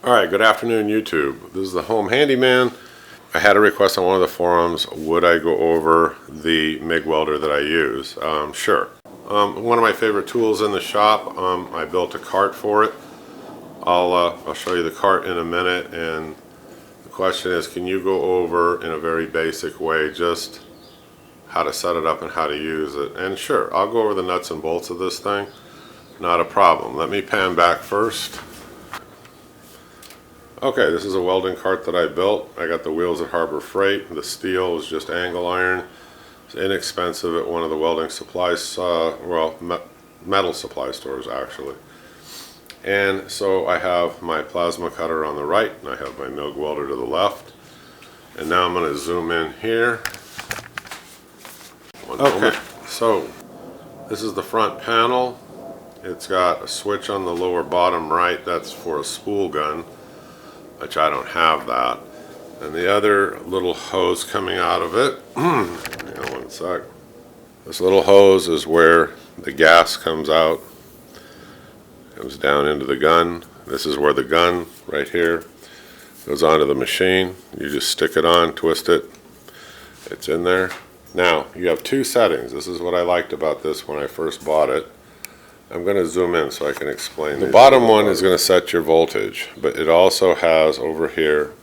Alright, good afternoon YouTube. This is the Home Handyman. I had a request on one of the forums, would I go over the MIG welder that I use? Sure. One of my favorite tools in the shop. I built a cart for it. I'll show you the cart in a minute, and the question is, can you go over in a very basic way just how to set it up and how to use it? And sure, I'll go over the nuts and bolts of this thing. Not a problem. Let me pan back first. Okay, this is a welding cart that I built. I got the wheels at Harbor Freight. The steel is just angle iron. It's inexpensive at one of the welding supplies, metal supply stores actually. And so I have my plasma cutter on the right, and I have my MIG welder to the left. And now I'm going to zoom in here. Okay, so this is the front panel. It's got a switch on the lower bottom right. That's for a spool gun, which I don't have that. And the other little hose coming out of it, hang on one sec. This little hose is where the gas comes out. Comes down into the gun. This is where the gun, right here, goes onto the machine. You just stick it on, twist it, it's in there. Now, you have two settings. This is what I liked about this when I first bought it. I'm going to zoom in so I can explain. The bottom one is going to set your voltage, but it also has over here,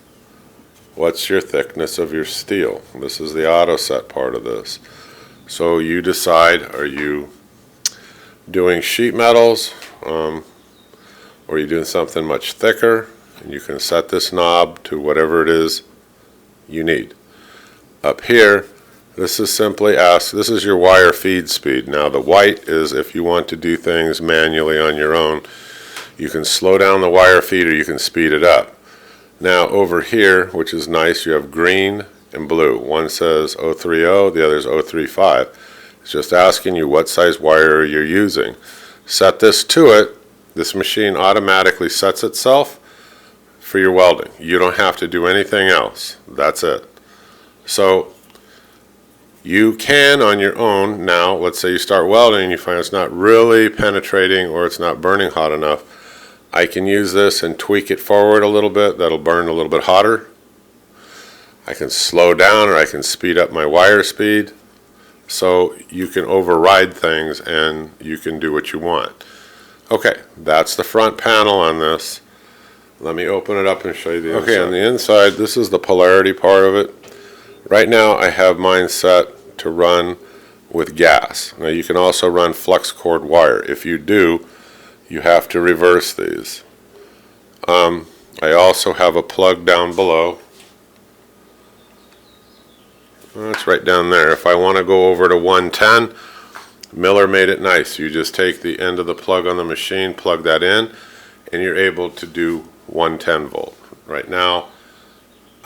what's your thickness of your steel. This is the autoset part of this. So you decide, are you doing sheet metals, or are you doing something much thicker? And you can set this knob to whatever it is you need. Up here, this is simply this is your wire feed speed. Now the white is if you want to do things manually on your own. You can slow down the wire feed or you can speed it up. Now over here, which is nice, you have green and blue. One says 030, the other is 035. It's just asking you what size wire you're using. Set this to it. This machine automatically sets itself for your welding. You don't have to do anything else. That's it. So you can on your own now, let's say you start welding and you find it's not really penetrating or it's not burning hot enough. I can use this and tweak it forward a little bit. That'll burn a little bit hotter. I can slow down or I can speed up my wire speed. So you can override things and you can do what you want. Okay, that's the front panel on this. Let me open it up and show you the inside. Okay, on the inside, this is the polarity part of it. Right now I have mine set to run with gas. Now you can also run flux cord wire. If you do, you have to reverse these. I also have a plug down below. That's right down there. If I want to go over to 110, Miller made it nice. You just take the end of the plug on the machine, plug that in, and you're able to do 110 volt. Right now,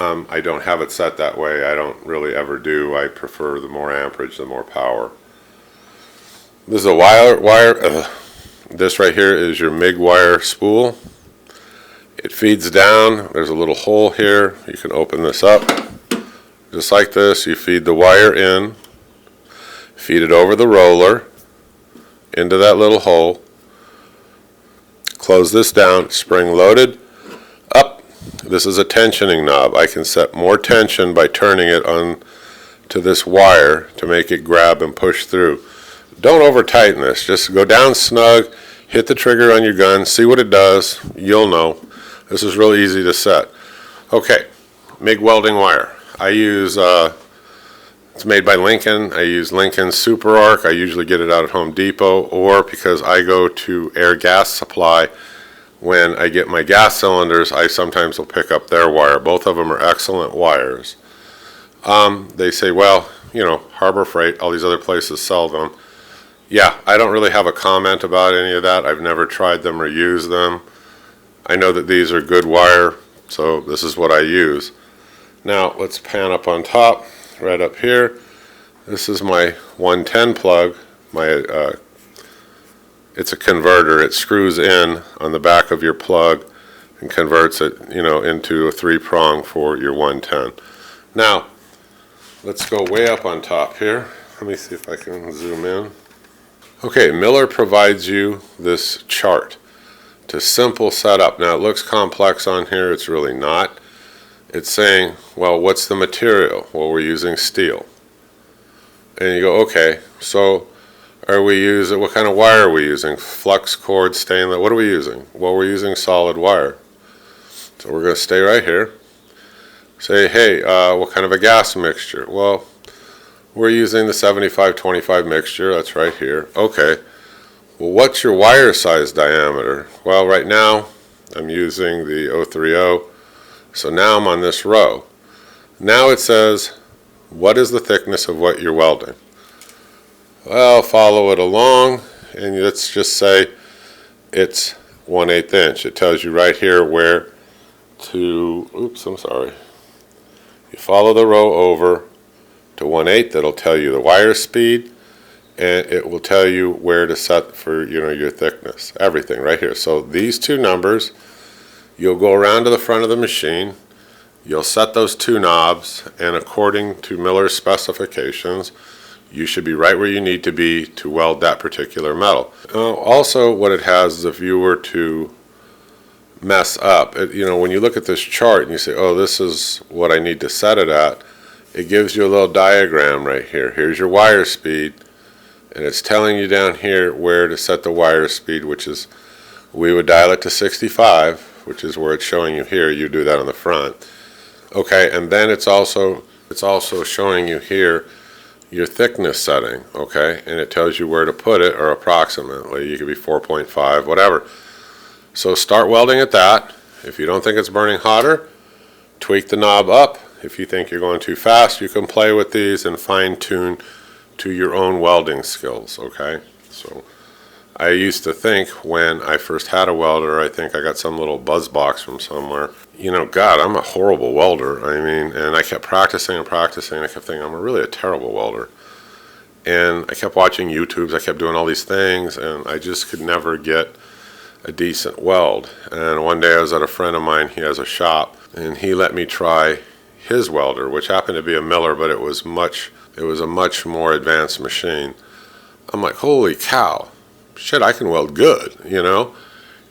I don't have it set that way. I don't really ever do. I prefer the more amperage, the more power. This is a wire. This right here is your MIG wire spool. It feeds down. There's a little hole here. You can open this up. Just like this, you feed the wire in, feed it over the roller into that little hole. Close this down, spring loaded. Up. This is a tensioning knob. I can set more tension by turning it on to this wire to make it grab and push through. Don't over tighten this. Just go down snug, hit the trigger on your gun, see what it does. You'll know. This is really easy to set. Okay, MIG welding wire. I use, it's made by Lincoln. I use Lincoln Super Arc. I usually get it out at Home Depot, or because I go to Air Gas Supply, when I get my gas cylinders, I sometimes will pick up their wire. Both of them are excellent wires. They say, well, you know, Harbor Freight, all these other places sell them. Yeah, I don't really have a comment about any of that. I've never tried them or used them. I know that these are good wire, so this is what I use. Now, let's pan up on top, right up here. This is my 110 plug. It's a converter. It screws in on the back of your plug and converts it, you know, into a 3-prong for your 110. Now, let's go way up on top here. Let me see if I can zoom in. Okay, Miller provides you this chart to simple setup. Now it looks complex on here, it's really not. It's saying, well, what's the material? Well, we're using steel. And you go, okay, so are we using, what kind of wire are we using? Flux cord, stainless, what are we using? Well, we're using solid wire. So we're going to stay right here. Say, hey, what kind of a gas mixture? Well, we're using the 75-25 mixture, that's right here. Okay, well, what's your wire size diameter? Well, right now, I'm using the 030, so now I'm on this row. Now it says, what is the thickness of what you're welding? Well, follow it along, and let's just say it's 1/8 inch. It tells you right here where to, oops, I'm sorry. You follow the row over to 1/8, that'll tell you the wire speed, and it will tell you where to set for, your thickness, everything right here. So these two numbers, you'll go around to the front of the machine, you'll set those two knobs, and according to Miller's specifications, you should be right where you need to be to weld that particular metal. Also, what it has is if you were to mess up, when you look at this chart and you say, oh, this is what I need to set it at, it gives you a little diagram right here. Here's your wire speed, and it's telling you down here where to set the wire speed, which is, we would dial it to 65, which is where it's showing you here. You do that on the front. Okay, and then it's also showing you here your thickness setting, okay, and it tells you where to put it, or approximately. You could be 4.5, whatever. So start welding at that. If you don't think it's burning hotter, tweak the knob up. If you think you're going too fast, you can play with these and fine-tune to your own welding skills, okay? So I used to think when I first had a welder, I think I got some little buzz box from somewhere. God, I'm a horrible welder. I mean, and I kept practicing and practicing, and I kept thinking I'm really a terrible welder. And I kept watching YouTubes, I kept doing all these things, and I just could never get a decent weld. And one day I was at a friend of mine, he has a shop, and he let me try his welder, which happened to be a Miller, but it was a much more advanced machine. I'm like, holy cow, shit, I can weld good,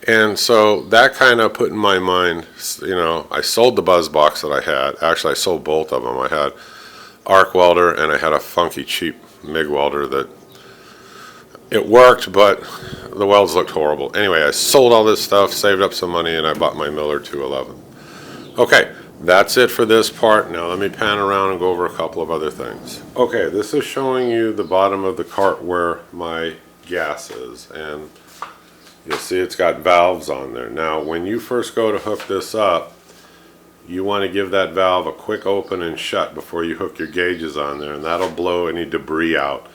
And so that kind of put in my mind, I sold the buzz box that I had. Actually, I sold both of them. I had arc welder and I had a funky cheap MIG welder that it worked, but the welds looked horrible. Anyway, I sold all this stuff, saved up some money, and I bought my Miller 211. Okay, that's it for this part. Now let me pan around and go over a couple of other things. Okay, this is showing you the bottom of the cart where my gas is, and you'll see it's got valves on there. Now when you first go to hook this up, you want to give that valve a quick open and shut before you hook your gauges on there, and that'll blow any debris out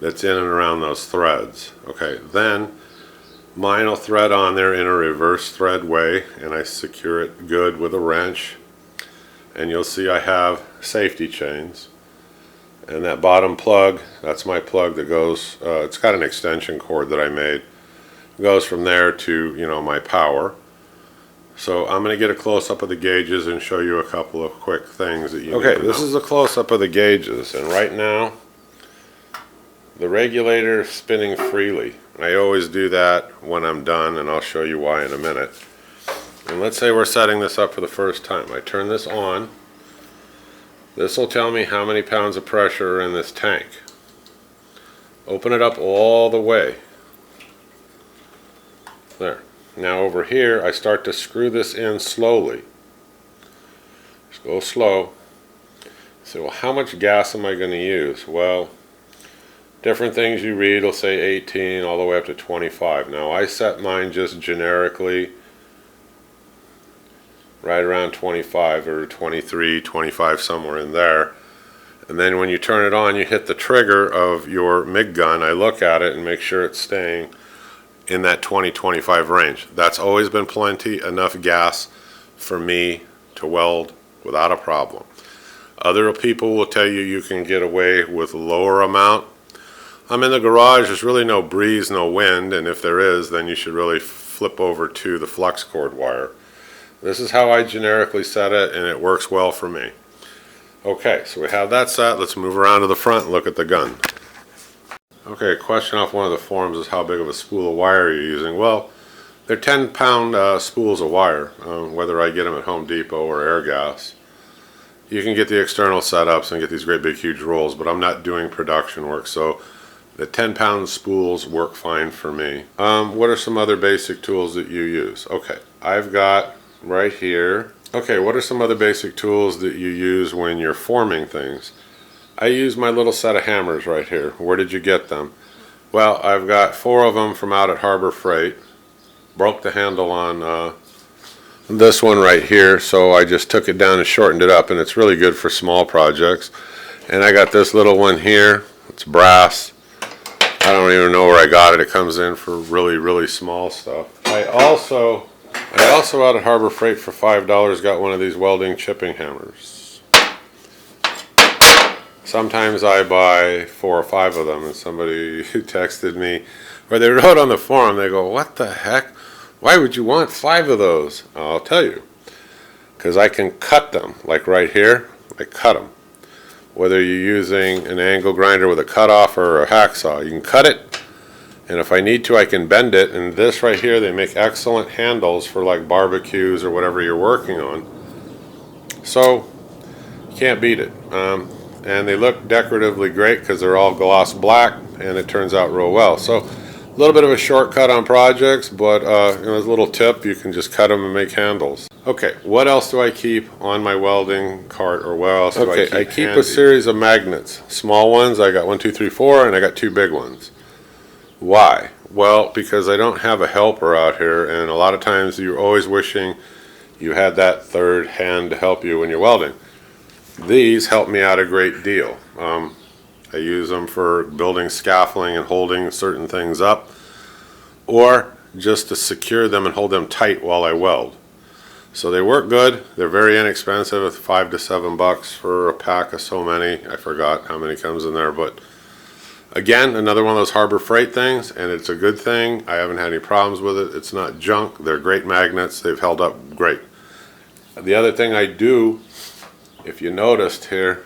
that's in and around those threads. Okay, then mine will thread on there in a reverse thread way, and I secure it good with a wrench, and you'll see I have safety chains. And that bottom plug, that's my plug that goes, it's got an extension cord that I made. It goes from there to, my power. So I'm going to get a close-up of the gauges and show you a couple of quick things that you need to know. Okay, this is a close-up of the gauges, and right now the regulator is spinning freely. I always do that when I'm done, and I'll show you why in a minute. And let's say we're setting this up for the first time. I turn this on. This will tell me how many pounds of pressure are in this tank. Open it up all the way. There. Now over here, I start to screw this in slowly. Just go slow. So, well, how much gas am I going to use? Well, different things you read will say 18 all the way up to 25. Now I set mine just generically right around 25 or 23, 25, somewhere in there. And then when you turn it on, you hit the trigger of your MIG gun. I look at it and make sure it's staying in that 20-25 range. That's always been plenty enough gas for me to weld without a problem. Other people will tell you you can get away with a lower amount. I'm in the garage, there's really no breeze, no wind, and if there is, then you should really flip over to the flux cord wire. This is how I generically set it, and it works well for me. Okay, so we have that set. Let's move around to the front and look at the gun. Okay, a question off one of the forums is how big of a spool of wire you're using. Well, They're 10-pound spools of wire, whether I get them at Home Depot or Airgas. You can get the external setups and get these great big huge rolls, but I'm not doing production work, so the 10-pound spools work fine for me. What are some other basic tools that you use? Okay, I've got right here. Okay, what are some other basic tools that you use when you're forming things? I use my little set of hammers right here. Where did you get them? Well, I've got 4 of them from out at Harbor Freight. Broke the handle on this one right here, so I just took it down and shortened it up, and it's really good for small projects. And I got this little one here. It's brass. I don't even know where I got it. It comes in for really, really small stuff. I also out at Harbor Freight for $5 got one of these welding chipping hammers. Sometimes I buy 4 or 5 of them, and somebody texted me, or they wrote on the forum, they go, "What the heck? Why would you want 5 of those?" I'll tell you. Because I can cut them, like right here, I cut them. Whether you're using an angle grinder with a cutoff or a hacksaw, you can cut it, and if I need to, I can bend it. And this right here, they make excellent handles for like barbecues or whatever you're working on. So, you can't beat it. And they look decoratively great because they're all gloss black, and it turns out real well. So, a little bit of a shortcut on projects, but as a little tip, you can just cut them and make handles. Okay, what else do I keep on my welding cart, or where else do I keep? I keep a series of magnets. Small ones, I got 1, 2, 3, 4, and I got 2 big ones. Why? Well, because I don't have a helper out here, and a lot of times you're always wishing you had that third hand to help you when you're welding. These help me out a great deal. I use them for building scaffolding and holding certain things up, or just to secure them and hold them tight while I weld. So they work good. They're very inexpensive, at $5 to $7 for a pack of so many. I forgot how many comes in there, but again, another one of those Harbor Freight things, and it's a good thing. I haven't had any problems with it. It's not junk. They're great magnets. They've held up great. The other thing I do, if you noticed here,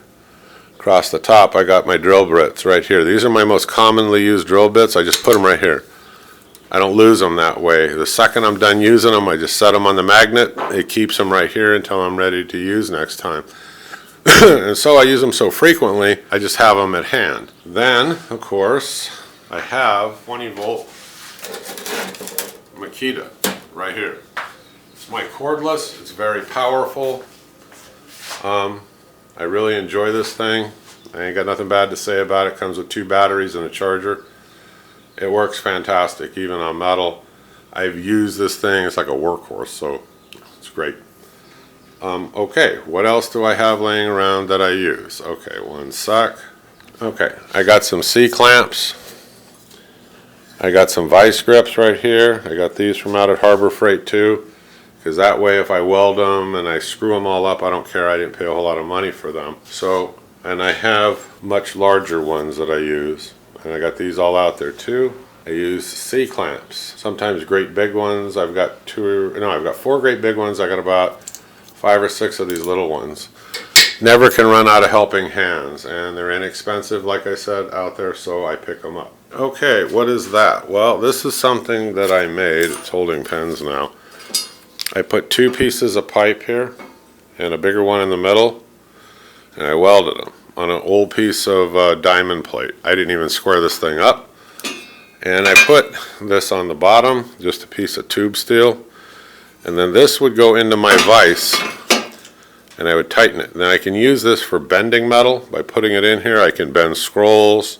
across the top, I got my drill bits right here. These are my most commonly used drill bits. I just put them right here. I don't lose them that way. The second I'm done using them, I just set them on the magnet. It keeps them right here until I'm ready to use next time. And so I use them so frequently, I just have them at hand. Then, of course, I have 20-volt Makita right here. It's my cordless. It's very powerful. I really enjoy this thing. I ain't got nothing bad to say about it. It comes with 2 batteries and a charger. It works fantastic, even on metal. I've used this thing, it's like a workhorse, so it's great. Okay, what else do I have laying around that I use? Okay, one sec. Okay, I got some C-clamps. I got some vice grips right here. I got these from out at Harbor Freight too, because that way if I weld them and I screw them all up, I don't care. I didn't pay a whole lot of money for them. So, and I have much larger ones that I use. And I got these all out there too. I use C-clamps, sometimes great big ones. I've got 4 great big ones. I got about 5 or 6 of these little ones. Never can run out of helping hands, and they're inexpensive, like I said, out there, so I pick them up. Okay, what is that? Well, this is something that I made. It's holding pens now. I put 2 pieces of pipe here and a bigger one in the middle, and I welded them on an old piece of diamond plate. I didn't even square this thing up. And I put this on the bottom, just a piece of tube steel. And then this would go into my vise, and I would tighten it. And then I can use this for bending metal. By putting it in here, I can bend scrolls.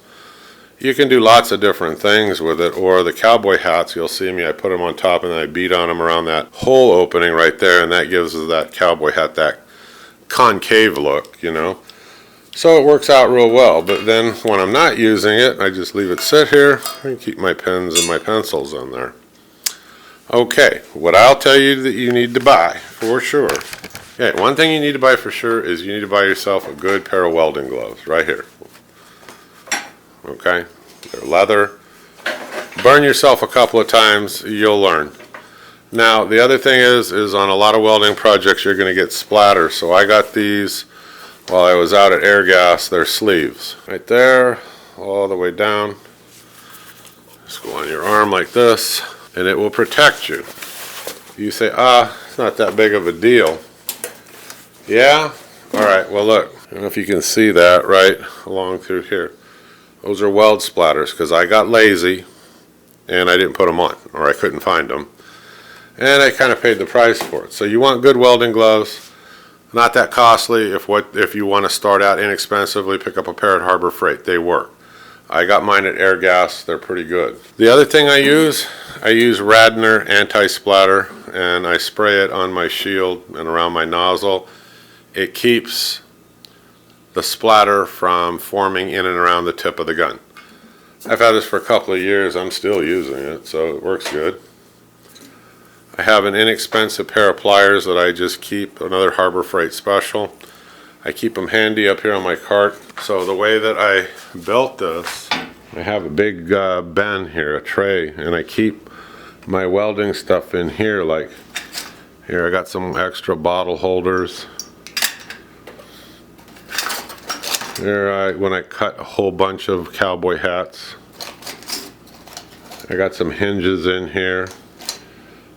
You can do lots of different things with it. Or the cowboy hats, you'll see me, I put them on top and then I beat on them around that hole opening right there, and that gives us that cowboy hat, that concave look, you know. So it works out real well, but then when I'm not using it, I just leave it sit here and keep my pens and my pencils in there. Okay, what I'll tell you that you need to buy for sure. Okay, one thing you need to buy for sure is you need to buy yourself a good pair of welding gloves right here. Okay, they're leather. Burn yourself a couple of times, you'll learn. Now, the other thing is on a lot of welding projects, you're going to get splatter. So I got these while I was out at Airgas. They're sleeves. Right there, all the way down. Just go on your arm like this. and it will protect you. You say, it's not that big of a deal. Yeah? Alright, well look, I don't know if you can see that right along through here. Those are weld splatters because I got lazy and I didn't put them on, or I couldn't find them. And I kind of paid the price for it. So you want good welding gloves, not that costly. If you want to start out inexpensively, pick up a pair at Harbor Freight. They work. I got mine at Air Gas. They're pretty good. The other thing I use Radnor anti-splatter, and I spray it on my shield and around my nozzle. It keeps the splatter from forming in and around the tip of the gun. I've had this for a couple of years. I'm still using it, so it works good. I have an inexpensive pair of pliers that I just keep, another Harbor Freight special. I keep them handy up here on my cart. So the way that I built this, I have a big bin here, a tray, and I keep my welding stuff in here. Like here, I got some extra bottle holders. There, when I cut a whole bunch of cowboy hats. I got some hinges in here.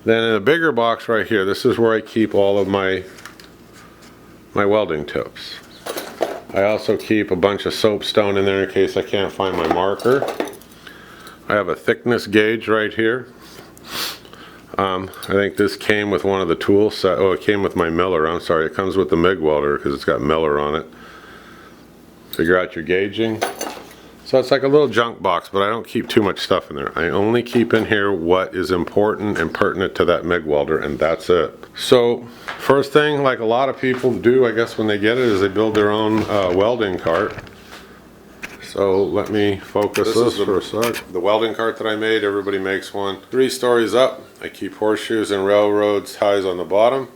Then in a bigger box right here, this is where I keep all of my welding tips. I also keep a bunch of soapstone in there in case I can't find my marker. I have a thickness gauge right here. I think this came with one of the tool set. Oh, it came with my Miller. I'm sorry, it comes with the MIG welder because it's got Miller on it. Figure out your gauging. So it's like a little junk box, but I don't keep too much stuff in there. I only keep in here what is important and pertinent to that MIG welder, and that's it. So first thing, like a lot of people do, I guess, when they get it, is they build their own welding cart. So let me focus this for a sec. The welding cart that I made, everybody makes one. 3 stories up. I keep horseshoes and railroad ties on the bottom.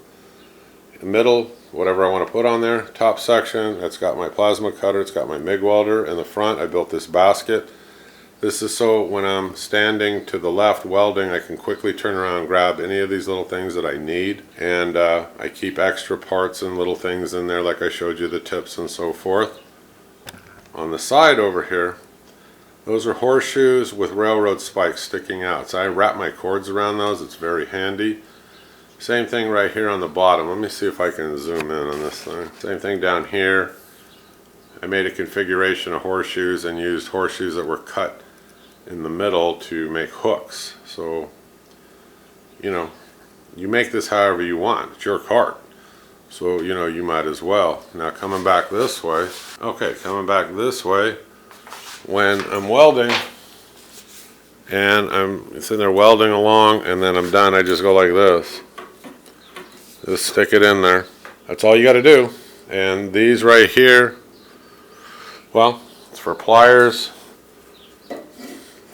In the middle, whatever I want to put on there. Top section, it's got my plasma cutter, it's got my MIG welder. In the front, I built this basket. This is so when I'm standing to the left welding, I can quickly turn around and grab any of these little things that I need. And I keep extra parts and little things in there, like I showed you, the tips and so forth. On the side over here, those are horseshoes with railroad spikes sticking out. So I wrap my cords around those, it's very handy. Same thing right here on the bottom. Let me see if I can zoom in on this thing. Same thing down here. I made a configuration of horseshoes and used horseshoes that were cut in the middle to make hooks. So, you know, you make this however you want. It's your cart. So, you know, you might as well. Now coming back this way. Okay, coming back this way. When I'm welding and I'm sitting there welding along and then I'm done, I just go like this. Just stick it in there. That's all you got to do. And these right here, well, it's for pliers.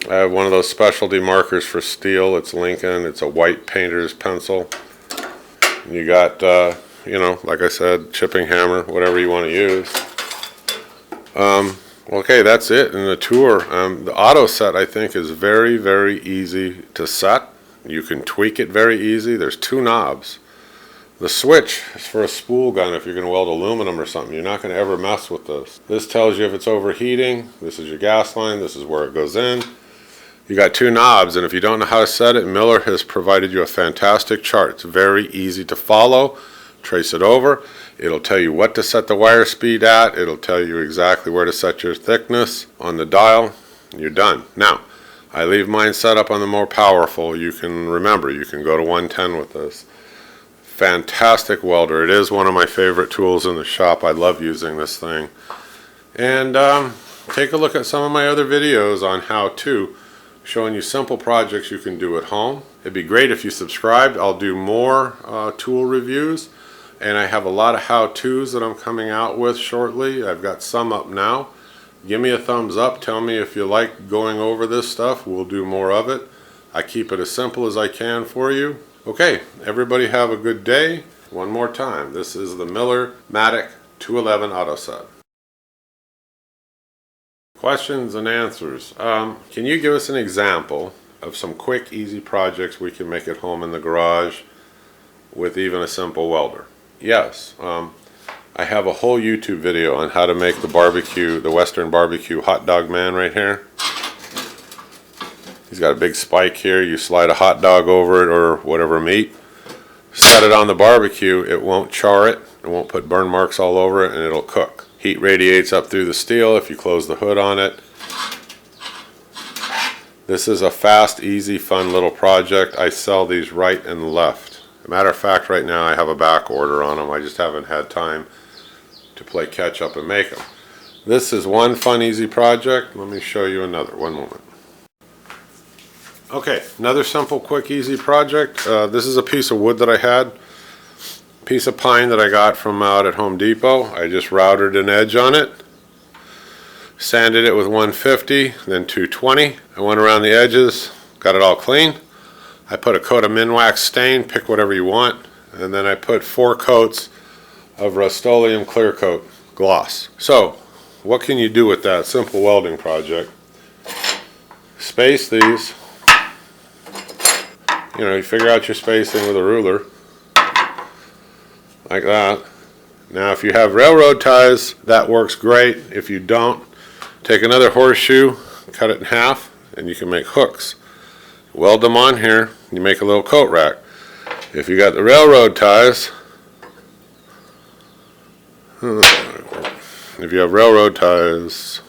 I have one of those specialty markers for steel. It's Lincoln. It's a white painter's pencil. You got, you know, like I said, chipping hammer, whatever you want to use. Okay, that's it in the tour. The auto set, I think, is very, very easy to set. You can tweak it very easy. There's 2 knobs. The switch is for a spool gun if you're going to weld aluminum or something. You're not going to ever mess with this. This tells you if it's overheating. This is your gas line. This is where it goes in. You got 2 knobs, and if you don't know how to set it, Miller has provided you a fantastic chart. It's very easy to follow. Trace it over. It'll tell you what to set the wire speed at. It'll tell you exactly where to set your thickness on the dial. You're done. Now, I leave mine set up on the more powerful. You can remember, you can go to 110 with this. Fantastic welder. It is one of my favorite tools in the shop. I love using this thing. And take a look at some of my other videos on how to, showing you simple projects you can do at home. It'd be great if you subscribed. I'll do more tool reviews, and I have a lot of how-tos that I'm coming out with shortly. I've got some up now. Give me a thumbs up. Tell me if you like going over this stuff. We'll do more of it. I keep it as simple as I can for you. Okay, everybody have a good day. One more time, this is the Millermatic 211 auto set. Questions and answers. Can you give us an example of some quick, easy projects we can make at home in the garage with even a simple welder? Yes. I have a whole YouTube video on how to make the barbecue, the Western barbecue hot dog man right here. He's got a big spike here. You slide a hot dog over it or whatever meat. Set it on the barbecue. It won't char it. It won't put burn marks all over it, and it'll cook. Heat radiates up through the steel if you close the hood on it. This is a fast, easy, fun little project. I sell these right and left. As a matter of fact, right now I have a back order on them. I just haven't had time to play catch up and make them. This is one fun, easy project. Let me show you another. One moment. Okay, another simple, quick, easy project. This is a piece of wood that I had. Piece of pine that I got from out at Home Depot. I just routed an edge on it. Sanded it with 150, then 220. I went around the edges, got it all clean. I put a coat of Minwax stain, pick whatever you want. And then I put 4 coats of Rust-Oleum clear coat gloss. So, what can you do with that simple welding project? Space these. You know, you figure out your spacing with a ruler, like that. Now if you have railroad ties, that works great. If you don't, take another horseshoe, cut it in half, and you can make hooks. Weld them on here, you make a little coat rack. If you got the railroad ties, if you have railroad ties,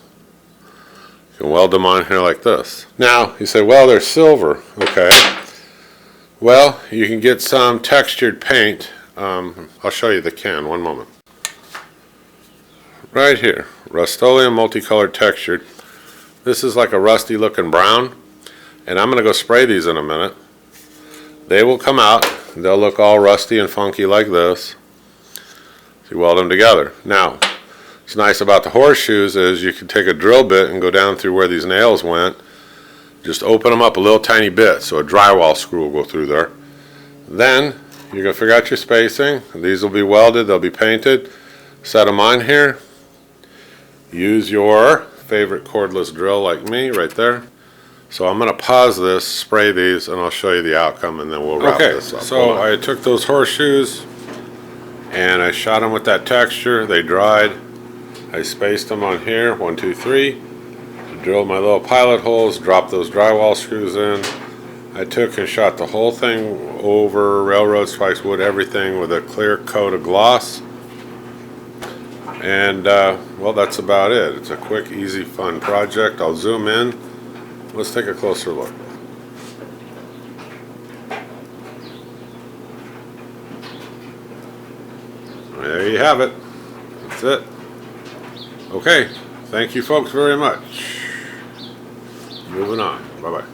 you can weld them on here like this. Now, you say, well, they're silver. Okay. Well, you can get some textured paint. I'll show you the can, one moment. Right here, Rust-Oleum multicolored textured. This is like a rusty looking brown, and I'm going to go spray these in a minute. They will come out, they'll look all rusty and funky like this. So you weld them together. Now, what's nice about the horseshoes is you can take a drill bit and go down through where these nails went. Just open them up a little tiny bit so a drywall screw will go through there. Then you're going to figure out your spacing. These will be welded, they'll be painted. Set them on here. Use your favorite cordless drill like me right there. So I'm going to pause this, spray these, and I'll show you the outcome, and then we'll wrap this up. So I took those horseshoes and I shot them with that texture. They dried. I spaced them on here, 1, 2, 3. Drilled my little pilot holes, dropped those drywall screws in. I took and shot the whole thing over railroad spikes, wood, everything with a clear coat of gloss. And well, that's about it. It's a quick, easy, fun project. I'll zoom in. Let's take a closer look. There you have it. That's it. Okay. Thank you folks very much. Moving on. Bye-bye.